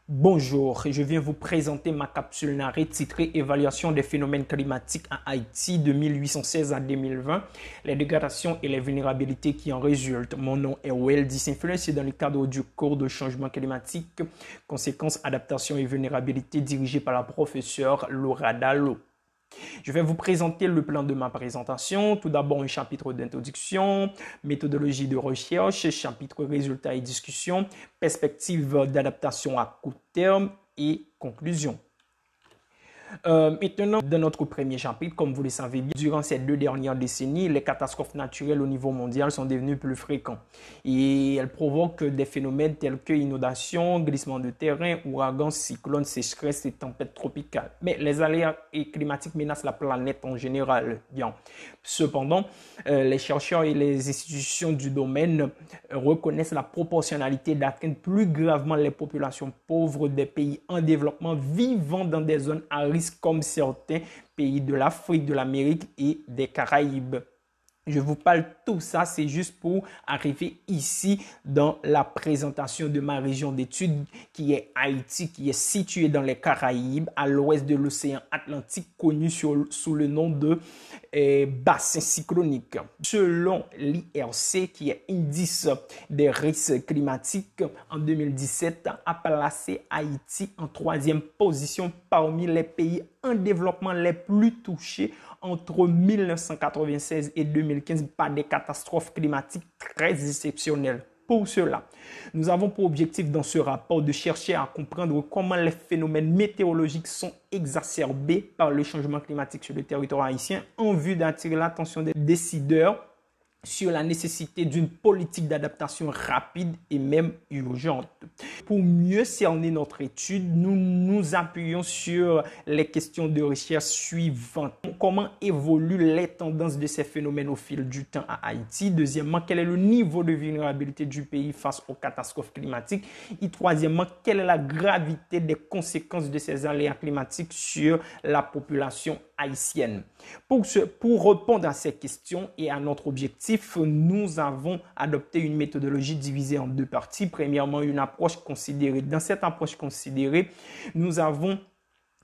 Bonjour, je viens vous présenter ma capsule narrée titrée Évaluation des phénomènes climatiques à Haïti de 1816 à 2020, les dégradations et les vulnérabilités qui en résultent. Mon nom est Weldy Saint-Felix et dans le cadre du cours de changement climatique, conséquences, adaptation et vulnérabilité dirigé par la professeure Laura Dallot. Je vais vous présenter le plan de ma présentation. Tout d'abord, un chapitre d'introduction, méthodologie de recherche, chapitre résultats et discussions, perspectives d'adaptation à court terme et conclusion. Maintenant, dans notre premier chapitre, comme vous le savez bien, durant ces 2 dernières décennies, les catastrophes naturelles au niveau mondial sont devenues plus fréquentes et elles provoquent des phénomènes tels que inondations, glissements de terrain, ouragans, cyclones, sécheresses et tempêtes tropicales. Mais les aléas climatiques menacent la planète en général. Bien. Cependant, les chercheurs et les institutions du domaine reconnaissent la proportionnalité d'atteindre plus gravement les populations pauvres des pays en développement vivant dans des zones à risque comme certains pays de l'Afrique, de l'Amérique et des Caraïbes. Je vous parle tout ça, c'est juste pour arriver ici dans la présentation de ma région d'études qui est Haïti, qui est située dans les Caraïbes, à l'ouest de l'océan Atlantique, connu sous le nom de bassin cyclonique. Selon l'IRC, qui est Indice des risques climatiques, en 2017, a placé Haïti en 3e position parmi les pays en développement les plus touchés entre 1996 et 2015 par des catastrophes climatiques très exceptionnelles. Pour cela, nous avons pour objectif dans ce rapport de chercher à comprendre comment les phénomènes météorologiques sont exacerbés par le changement climatique sur le territoire haïtien en vue d'attirer l'attention des décideurs sur la nécessité d'une politique d'adaptation rapide et même urgente. Pour mieux cerner notre étude, nous nous appuyons sur les questions de recherche suivantes. Comment évoluent les tendances de ces phénomènes au fil du temps à Haïti? Deuxièmement, quel est le niveau de vulnérabilité du pays face aux catastrophes climatiques? Et troisièmement, quelle est la gravité des conséquences de ces aléas climatiques sur la population haïtienne? Pour répondre à ces questions et à notre objectif, nous avons adopté une méthodologie divisée en 2 parties. Premièrement, une approche considérée. Dans cette approche considérée, nous avons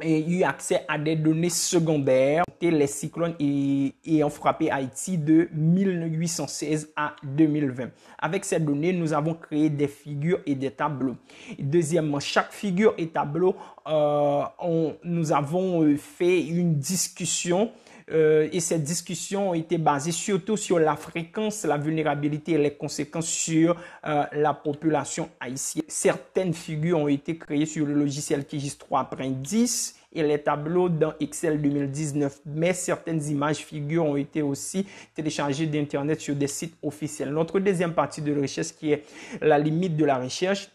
eu accès à des données secondaires, les cyclones ayant frappé Haïti de 1816 à 2020. Avec ces données, nous avons créé des figures et des tableaux. Deuxièmement, chaque figure et tableau, nous avons fait une discussion et cette discussion ont été basée surtout sur la fréquence, la vulnérabilité et les conséquences sur la population haïtienne. Certaines figures ont été créées sur le logiciel QGIS 3.10 et les tableaux dans Excel 2019, mais certaines images figures ont été aussi téléchargées d'Internet sur des sites officiels. Notre deuxième partie de recherche qui est la limite de la recherche.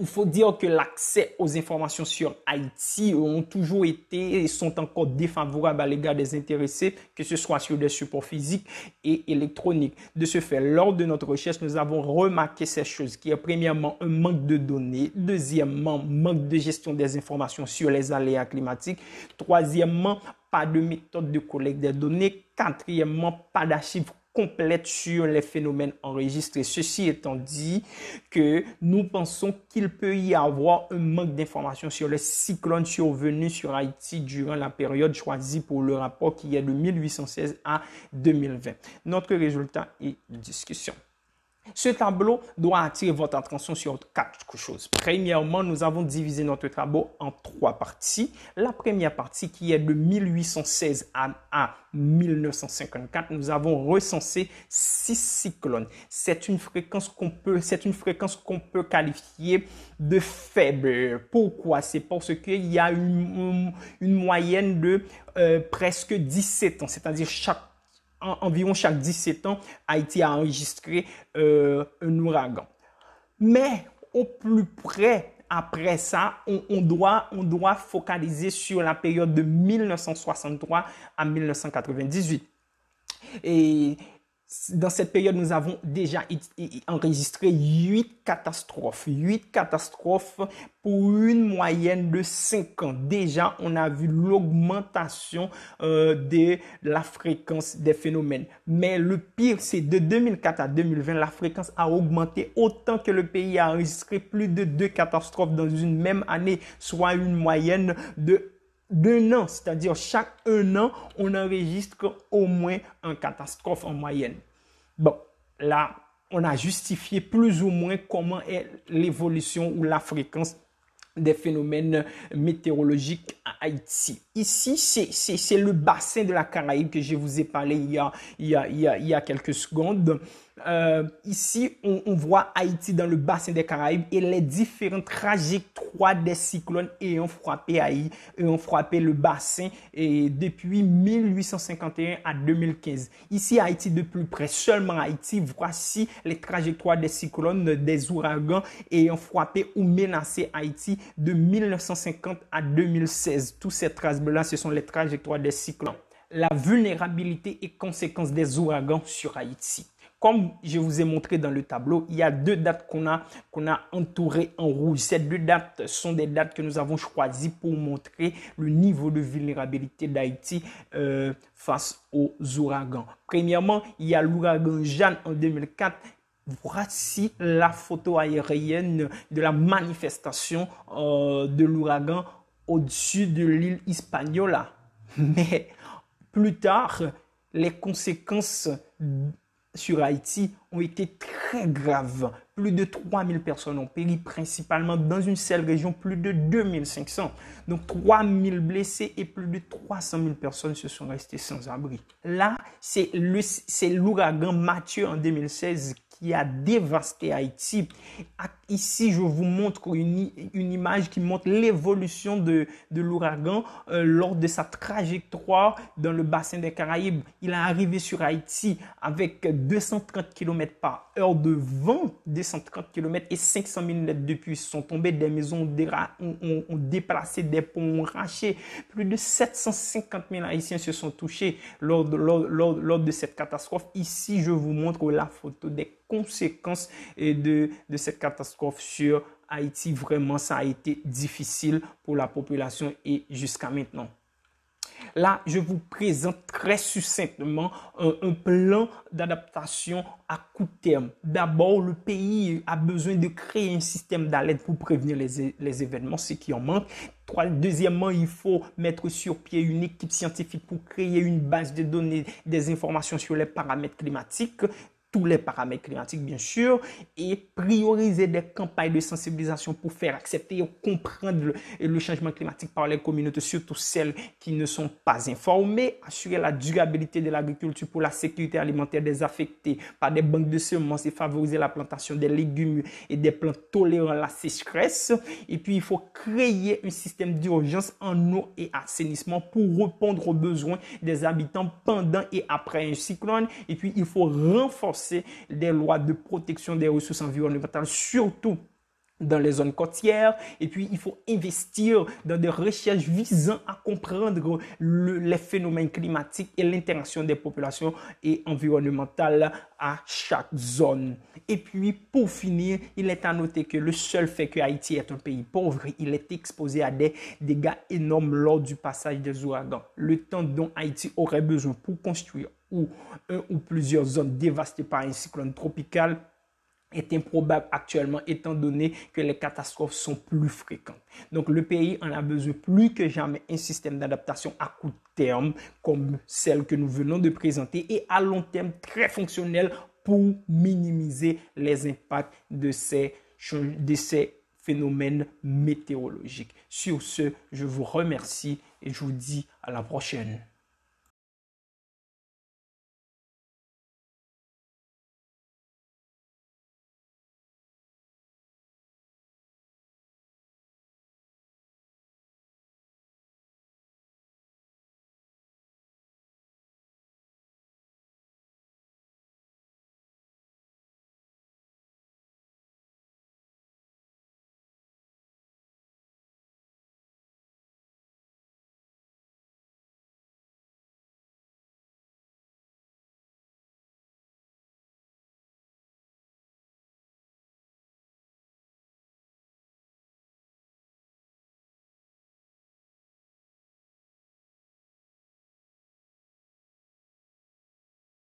Il faut dire que l'accès aux informations sur Haïti ont toujours été et sont encore défavorables à l'égard des intéressés, que ce soit sur des supports physiques et électroniques. De ce fait, lors de notre recherche, nous avons remarqué ces choses qui est premièrement un manque de données, deuxièmement, manque de gestion des informations sur les aléas climatiques, troisièmement, pas de méthode de collecte des données, quatrièmement, pas d'archives complète sur les phénomènes enregistrés. Ceci étant dit, que nous pensons qu'il peut y avoir un manque d'informations sur les cyclones survenus sur Haïti durant la période choisie pour le rapport qui est de 1816 à 2020. Notre résultat est discussion. Ce tableau doit attirer votre attention sur 4 choses. Premièrement, nous avons divisé notre tableau en 3 parties. La première partie qui est de 1816 à 1954, nous avons recensé 6 cyclones. C'est une fréquence qu'on peut qualifier de faible. Pourquoi? C'est parce qu'il y a une moyenne de presque 17 ans, c'est-à-dire environ chaque 17 ans, Haïti a enregistré un ouragan. Mais au plus près, après ça, on doit focaliser sur la période de 1963 à 1998. Et Dans cette période, nous avons déjà enregistré 8 catastrophes. 8 catastrophes pour une moyenne de 5 ans. Déjà, on a vu l'augmentation de la fréquence des phénomènes. Mais le pire, c'est de 2004 à 2020, la fréquence a augmenté autant que le pays a enregistré plus de 2 catastrophes dans une même année, soit une moyenne d'un an, c'est-à-dire chaque un an, on enregistre au moins une catastrophe en moyenne. Bon, là, on a justifié plus ou moins comment est l'évolution ou la fréquence des phénomènes météorologiques à Haïti. Ici, c'est le bassin de la Caraïbe que je vous ai parlé il y a quelques secondes. Ici, on voit Haïti dans le bassin des Caraïbes et les différentes trajectoires des cyclones ayant frappé Haïti, ayant frappé le bassin et depuis 1851 à 2015. Ici, Haïti de plus près, seulement Haïti, voici les trajectoires des cyclones, des ouragans ayant frappé ou menacé Haïti de 1950 à 2016. Tous ces traces-là, ce sont les trajectoires des cyclones. La vulnérabilité et conséquences des ouragans sur Haïti. Comme je vous ai montré dans le tableau, il y a 2 dates qu'on a entourées en rouge. Ces 2 dates sont des dates que nous avons choisies pour montrer le niveau de vulnérabilité d'Haïti face aux ouragans. Premièrement, il y a l'ouragan Jeanne en 2004. Voici la photo aérienne de la manifestation de l'ouragan au-dessus de l'île Hispaniola. Mais plus tard, les conséquences sur Haïti ont été très graves. Plus de 3000 personnes ont péri, principalement dans une seule région, plus de 2500. Donc 3000 blessés et plus de 300 000 personnes se sont restées sans abri. Là, c'est l'ouragan Mathieu en 2016 qui a dévasté Haïti. Ici, je vous montre une image qui montre l'évolution de l'ouragan lors de sa trajectoire dans le bassin des Caraïbes. Il est arrivé sur Haïti avec 230 km/h de vent, 230 km et 500 000 mètres de pluie sont tombés, des maisons ont déplacé, des ponts ont arraché. Plus de 750 000 Haïtiens se sont touchés lors de cette catastrophe. Ici, je vous montre la photo des conséquences de cette catastrophe sur Haïti. Vraiment, ça a été difficile pour la population et jusqu'à maintenant. Là, je vous présente très succinctement un plan d'adaptation à court terme. D'abord, le pays a besoin de créer un système d'alerte pour prévenir les événements, ce qui en manque. Deuxièmement, il faut mettre sur pied une équipe scientifique pour créer une base de données, des informations sur les paramètres climatiques, tous les paramètres climatiques bien sûr, et prioriser des campagnes de sensibilisation pour faire accepter et comprendre le changement climatique par les communautés, surtout celles qui ne sont pas informées, assurer la durabilité de l'agriculture pour la sécurité alimentaire des affectés par des banques de semences et favoriser la plantation des légumes et des plantes tolérant à la sécheresse. Et puis, il faut créer un système d'urgence en eau et assainissement pour répondre aux besoins des habitants pendant et après un cyclone. Et puis, il faut renforcer des lois de protection des ressources environnementales, surtout dans les zones côtières. Et puis, il faut investir dans des recherches visant à comprendre les phénomènes climatiques et l'interaction des populations et environnementales à chaque zone. Et puis, pour finir, il est à noter que le seul fait que Haïti est un pays pauvre, il est exposé à des dégâts énormes lors du passage des ouragans. Le temps dont Haïti aurait besoin pour construire un ou plusieurs zones dévastées par un cyclone tropical est improbable actuellement étant donné que les catastrophes sont plus fréquentes. Donc le pays en a besoin plus que jamais un système d'adaptation à court terme comme celle que nous venons de présenter et à long terme très fonctionnel pour minimiser les impacts de ces phénomènes météorologiques. Sur ce, je vous remercie et je vous dis à la prochaine.